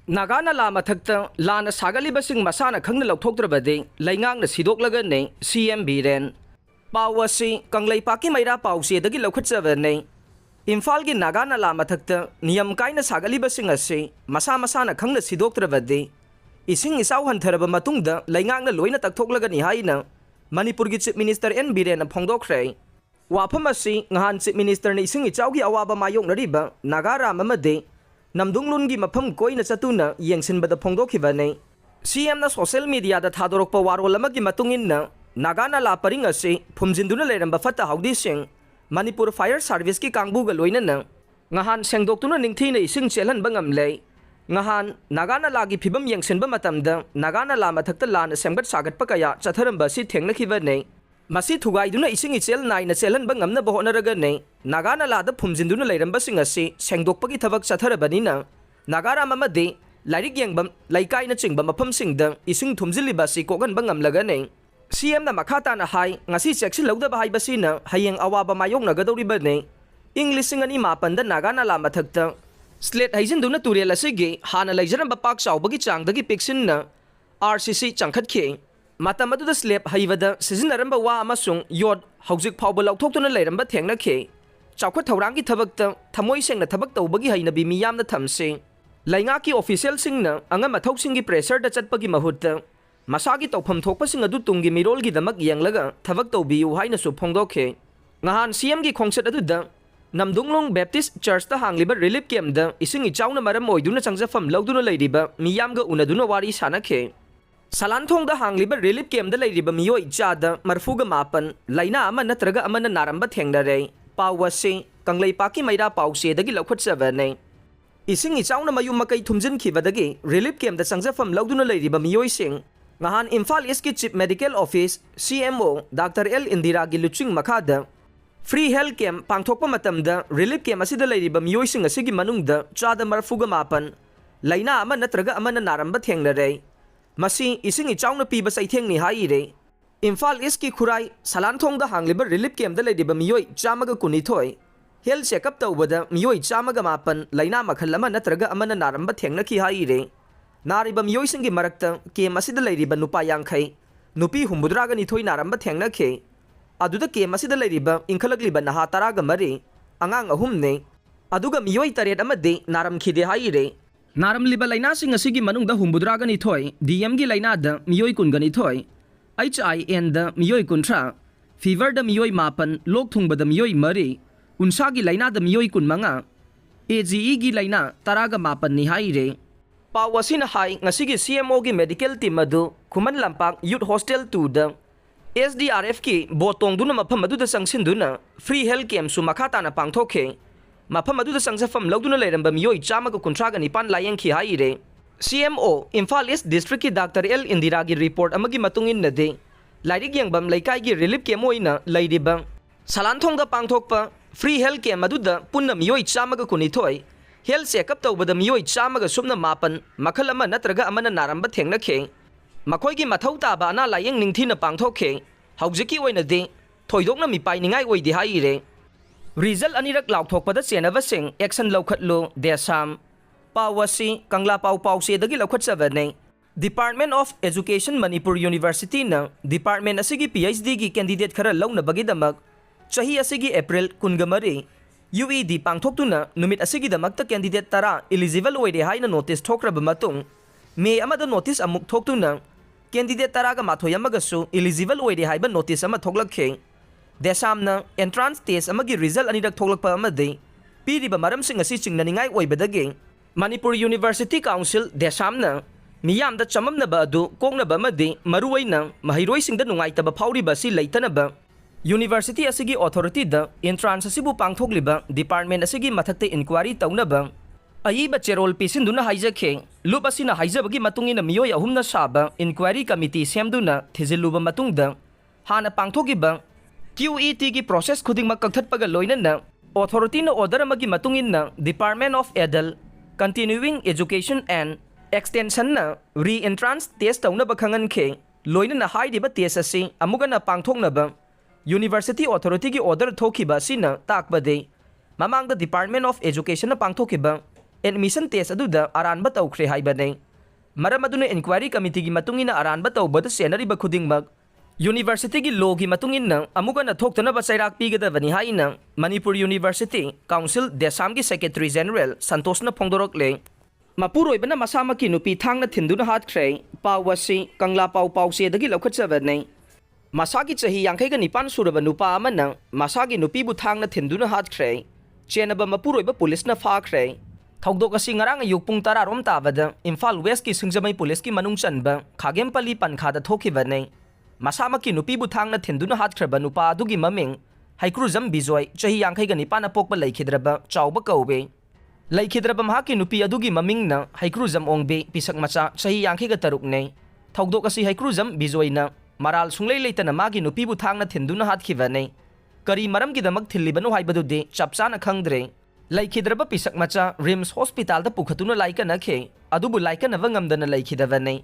Naga la Mathakta Lanna Sagatlibasing Masana Khangna Louthoktrabadi Leingakna Sidoklagani CM Biren Pawasi Kanglai Maira Pausi Dagi Loukhatlu Imfalgi Naga la Mathakta Niyam Kaina Sagatlibasing Masana Khangna Sidoklagani Ising Isau Hantaraba Matungda Leingakna Loina Taktoklagani Haina Manipurgi Chief Minister N Biren Phongdokhre Wapamasi Ngahan Chief Minister ni Ising Ichaugi Awaba Mayong Nariba Nagara Mamade Namdunglungi Mapam Koina Satuna Yangsin Bada Phongdokhibane CM na social media da thadorokpa warol amagi matungin na Nagana la paring ase phumjinduna leramba fata haudising Manipur Fire Service ki kangbu ga loina na ngahan sengdoktuna ningthina ising chelhan bangamle ngahan Nagana lagi phibam yangsin ba matamda Nagana la Mathakta Lanna Sagatlibasing pakaya chatharamba si thengnakhibane Masi thugaiduna ising ichel naina chelhan bangamna bohonaraga ne Nagana la da phumjinduna leramba sing ase sengdokpagi thabak chatharabani na Nagara mamade Lairik Yangbam Laikai na Chingbam Mapam Singdang Ising Thumzilibasi Kogan Bangam Lagane CM na Makata na Hai Ngasi Seksi Lauda Bahay Basina Hayang Awaba Mayong Nagadoribane English Singani Mapanda Nagana la Mathakta Slate Haizin Duna Turiela Sige Hana Laijaran Bapak Sao Bagi Changdagi Pixin na RCC Changkhatke Matamadu da Slap Haivada Sizin Naramba Wa Amasung Yod Hauzik Pau Laothoktrabadi Leiramba Thengnare Chawkhat Thaurangi Thabakta Thamoi Sengna Thabak Tawbagi Haina Bi Miyamna Thamse Laingaki official singna anga Mathoksingi pressure da chatpagi mahutta masagi tawpham thokpasing adu tungi mirolgi damak yanglaga thabak tawbiu haina su phongdokhe ngahan CM gi khongset adu da Namdunglong Baptist Church ta Hangliba relief camp da ising ichawna maram oiduna changjafam lawduna leiriba miyamga unaduna wari sanakhe Salanthongda Hangliba relief camp da leiriba Meeoi Chada marfuga mapan Laina ama Nattraga Amana Naramba Thengnare pawase Kanglai Maira Pause dagi Loukhatlu Ising ichawna mayum makai thumjin khibadagi relief camp da changjafam lawduna leiriba Meeoi sing ngahan Imphal East ki Chief Medical Office CMO Dr. L Indira gi luching makhada free health camp pangthokpa matamda relief camp asida leiriba Meeoi sing asigi manungda chada marfuga mapan Laina ama Nattraga Amana Naramba Thengnare masi ising ichawna piba saithengni haire Imphal East ki Khurai Salanthongda Hangliba relief camp da leiriba Meeoi chamaga kunithoi Health checkup tawbada Meeoi chamaga mapan Laina makhallama Nattraga Amana Naramba Thengnaki haire Nariba Meeoi singi marakta kem asida leiriba nupa yankhai Nupi humbudragani thoi Naramba Thengnakhe aduda kem asida leiriba inkalagliba naha taraga mari angang ahumne aduga Meeoi taret amade naramkhide haire naramliba Laina sing asigi manungda humbudragani thoi DM gi Laina da Meeoi kungani thoi HIN da Meeoi kunthra fever da Meeoi mapan lokthungba da Meeoi mari Unsagi Laina da Meeoi kunmanga AGE gi Laina taraga mapan ni haire Pawasina hai ngasigi CMO gi medical team adu Khuman Lampak Youth Hostel 2 da SDRF ki botong duna mafam adu da sangsinduna free health camp su makhata na pangthokhe mafam adu da sangsafam lawduna leiramba Meeoi chamaga kuntraga nipan layengki haire CMO Imphal East District ki Dr. L Indira gi report amagi matungin nade lairik yangbam laikai gi relief camp oina leiriba Salanthongda pangthokpa free health camp aduda punna Meeoi chamaga kunithoi health checkup tawbada Meeoi chamaga sumna mapan makhal ama Nattraga Amana Naramba Thengnakhe makhoigi mathau taba ana layeng ningthina pangthokhe haujiki oina de thoidokna mipai ningai oidi haire result anirak Laothokpada Chennabasing action Loukhatlu DESAM pawasi Kangla Pause dagi Loukhatlu Department of Education Manipur University na department asigi PhD gi candidate khara launa bagidamak chahi asigi April kungamari UED pangthoktuna numit asigi damakta candidate tara eligible oide haina notice thokraba matung May amada notice amuk thoktuna candidate tara ga mathoyamaga su eligible oide haiba notice ama thoklakhe DESAM na entrance test amagi result anirak thoklakpa amade piriba maram sing asi chingnaningai oibadagi Manipur University Council DESAM na miyam da chamamna ba adu kongna ba amade maruwaina mahiroi singda nungaitaba phauriba si leitanaba University asigi authority da entrance asibu pangthokliba department asigi mathakte inquiry tawnaba ayiba cherol pisinduna haijakhe lup asina haijabagi matungina Meeoi ahumna saba inquiry committee semduna thijiluba matungda hana pangthokiba QET gi process khudingma kakthatpaga loinana authority na order amagi matungina Department of Adult Continuing Education and Extension na re-entrance test tawnaba khangankhe loinana haidiba test asi amugana pangthoknaba University Authority ki order thokiba sina takbade mamang the Department of Education na pangthokiba admission test aduda aranba tawkhre haibane maram aduna inquiry committee gi matungina aranba tawbada senariba khudingmak University gi law gi matungina amugana thoktana ba chairak pigadabani haina Manipur University Council DESAM gi Secretary General Santosna Phongdorokle Mapuroibana Masamakki Nupi Thangna Thinduna Hatkhre Pawasi Kangla Pawse dagi Loukhatchabadi Masagi chahi yangkai nipan suraba nupa amana Masagi Nupi bu Thangna Thinduna Hatkhre Chennaba Mapuroiba police na Fakhre Thogdok asi ngarang ayuk pung tara rom tabada Imphal West ki Singjamai police ki manung chanba Khagempali pankhada thokibane Masamakki Nupi bu Thangna Thinduna Hatkhre nupa adugi maming Haikruzam Bijoy chahi yangkai nipan apokba laikhidraba chawba kaube Laikhidraba mahaki nupi adugi mamingna Haikruzam ongbe pisak macha chahi yangkai ga tarukne Thogdok asi Haikruzam Bijoy na Maral sunglay leitana magi nupi bu Thangna Thinduna hatkibane Kari maram gidamak thillibanu haibadude chapchana khangdre Laikhidraba pisak macha Rims Hospital da pukhatuna laika nakhe adubu laika na wangamdana laikhidavane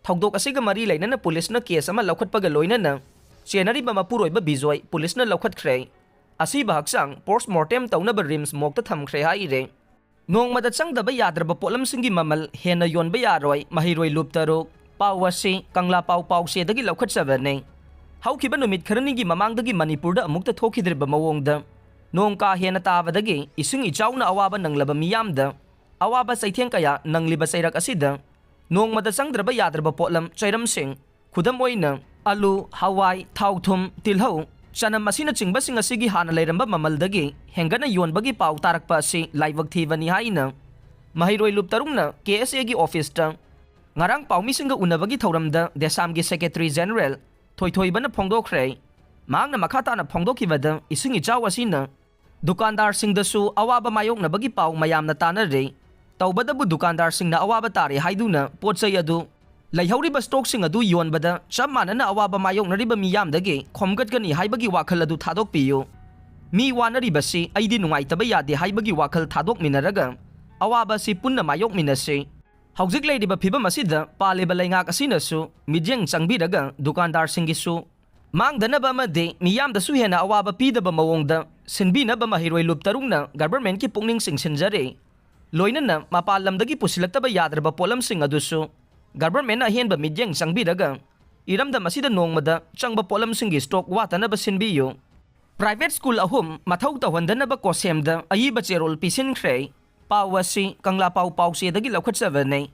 Thogdok asiga mari lainana police na case ama laukhatpaga loinana Chenabasing Mapuroiba Bijoy police na Loukhatkhre asiba haksang postmortem taunaba Rims mokta thamkhre haire Nongmada Changdaba Yadraba Potlamsingi mamal hena yonba yaroi mahiroi luptarok Pawasi Kangla Pawse dagi Loukhatchabane Haukiba numit kharanigi mamangdagi Manipurda amukta thokhidriba mawongda Nongka hena tabadagi ising ichawna awaba nanglaba miyamda awaba saitheng kaya nangliba sairak asida Nongmada Changdraba Yadraba Potlam Chairamsing khudam oina alu hawai thauthum tilhau Chana masina Chengnabasing asigi hana leiramba mamaldagi hengana yonbagi paw tarakpa asi laibak thibani haina mahiroi luptarungna KSA gi office ta ngarang pawmisinga unabagi thauramda DESAM gi Secretary General Thoithoibana Phongdokhre mangna makhata na phongdokhibada ising ichaw asina dukandar singdasu awaba mayoknabagi paw mayamna tanare tawbadabu dukandar singna awaba tare haiduna potsai adu Laihoriba stock sing adu yonbada chap manana awaba mayoknariba miyamdagi khomgatgani haibagi wakhal adu thadokpiyo mi wanariba si aidi nungaitaba yade haibagi wakhal thadokminaraga awaba si punna mayokminase Haujik leiriba phibam asida paleba leingak asinasu midyang changbiraga dukandar singisu mangdanaba amade miyamdasu hena awaba pidaba mawongda sinbinaba mahiroi luptarungna government ki pungning singsinjare loinana mapalamdagi pusilaktaba yadraba Potlamsing adusu Government na hienba midyang changbiraga iramda masida nongmada changba Potlamsingi stock watanaba sinbiyo Private school ahum mathauta hondanaba kosemda ayiba cherol pisinkhre Pawasi Kangla Pawse dagi Loukhatchabane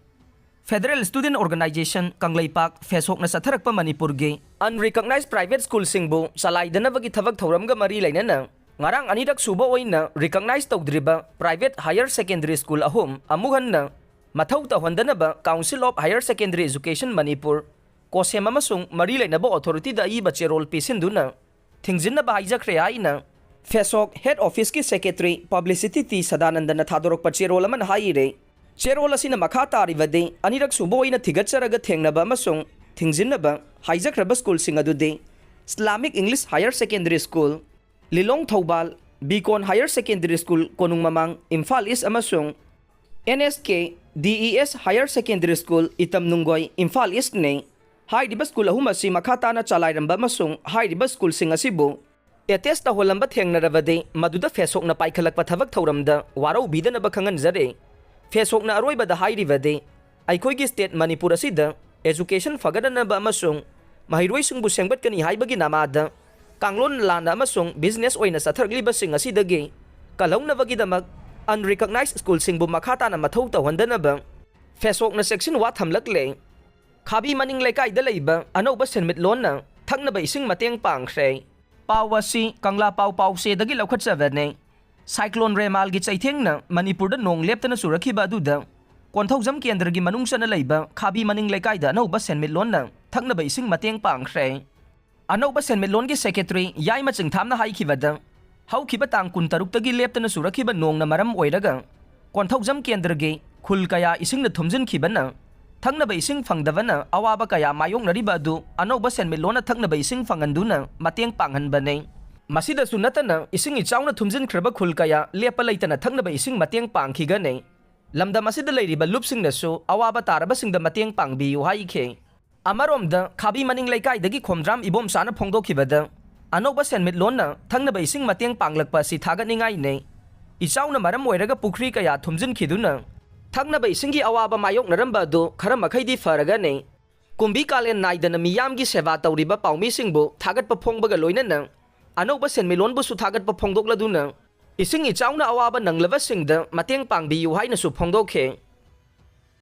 Federal Student Organization Kanglaipak Fesok na satharakpa Manipur gi unrecognized private school singbu salaidanabagi thabak thauramga mari lainana ngarang anirak suba oina recognized tawdriba private higher secondary school ahum amuhanna Mathauta hondanaba Council of Higher Secondary Education Manipur Kosem amasung mari lainaba authority da iba cherol pisinduna thingjinaba haijakhre haina Fesok Head Office ki Secretary Publicity T Sadanandana thadorokpa cherol aman haire cherol asina makha taribade anirak subo oina thigatcharaga thengnaba amasung thingjinaba haijakraba school sing adude Islamic English Higher Secondary School Lilong Thoubal Bicon Higher Secondary School Konung Mamang Imphal East amasung NSK DES Higher Secondary School Itam Nunggoy Imphal East ne hairiba school ahum asi makhata na chalairamba masung hairiba school sing asibu etest ta holamba thengnarabade maduda fesok na paikhalakpa thabak thauramda warau bidana ba khanganjare fesok na aroiba da hairibade aikhoigi state Manipur asida education fagadana ba masung mahiroi sungbu sengbat kani haibagi namada kanglon landa masung business oina Sathaglibasing asidagi kalawna bagidamak unrecognized school singbu makhata na mathauta hondanaba fesok na section wa thamlakle khabi maning lekai da leiba anoba senmit lonna thangnaba ising mateng pangkhre Pawasi Kangla Pawse dagi Loukhatchabane cyclone remal gi chaithengna Manipur da nong leptana surakhiba aduda konthaujam kendra gi manungsana leiba khabi maning lekai da anoba senmit lonna thangnaba ising mateng pangkhre anoba senmit lon gi secretary yaima chingthamna haikhibada Haukiba tang kun taruk tagi leptana surakiba nongna maram oiraga konthaujam kendragi khul kaya ising na thumjin khibana thangnaba ising phangdavana awaba kaya mayoknariba adu anoba senmilona thangnaba ising phanganduna mateng panghanbane masida sunatana ising ichawna thumjin khraba khul kaya lepa leitana thangnaba ising mateng pangkhigane lamda masida leiriba lupsing nasu awaba taraba singda mateng pangbiyu haikhe amaromda khabi maning leikai dagi khomdram ibom sana phongdokhibada Anoba senmit lonna thangnaba ising mateng panglakpa si thaganingai ne ichawna maram oiraga pukhri kaya thumjin khiduna Thangna Singi Awaba Mayok Naramba do Karamakadi Faragani Kumbi Kalen Naidan Miyamgi Seva Tauriba Paumi Singbo Tagat Papongbaga Loinana Anoba Sen Milon Busu Tagat Papongdok Laduna Ising Ichauna Awaba Nanglava Singda Mateng Pangbi Uhaina Supongdoke